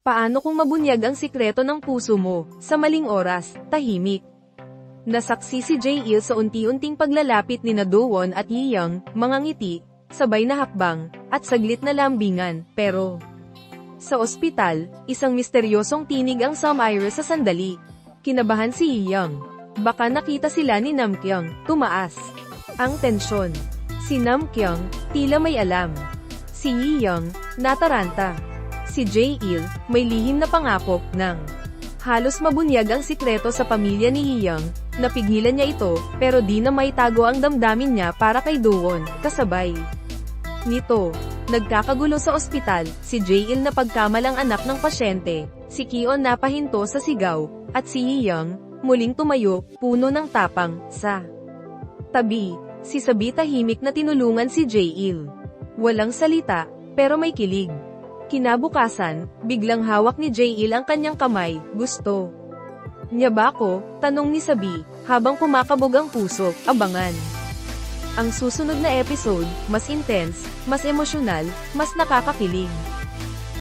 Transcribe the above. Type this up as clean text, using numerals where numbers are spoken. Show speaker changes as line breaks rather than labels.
Paano kung mabunyag ang sikreto ng puso mo, sa maling oras, tahimik? Nasaksi si Jae-il sa unti-unting paglalapit ni na Do-won at Yi-young, mga ngiti, sabay na hakbang, at saglit na lambingan, pero... Sa ospital, isang misteryosong tinig ang sumirer sa sandali. Kinabahan si Yi-young. Baka nakita sila ni Namkyung, tumaas ang tensyon. Si Namkyung, tila may alam. Si Yi-young, nataranta. Si Jae-il, may lihim na pangako, ng halos mabunyag ang sikreto sa pamilya ni Yi-young. Napigilan niya ito, pero di na maitago ang damdamin niya para kay Do-won, kasabay nito. Nagkakagulo sa ospital, si Jae-il na pagkamalang anak ng pasyente, si Ki-on napahinto sa sigaw, at si Yi-young, muling tumayo, puno ng tapang, sa tabi. Si Sabi tahimik na tinulungan si Jae-il. Walang salita, pero may kilig. Kinabukasan, biglang hawak ni Jae-il ang kanyang kamay, gusto niya ba ako? Tanong ni Sabi, habang kumakabog ang puso, abangan. Ang susunod na episode, mas intense, mas emosyonal, mas nakakakilig.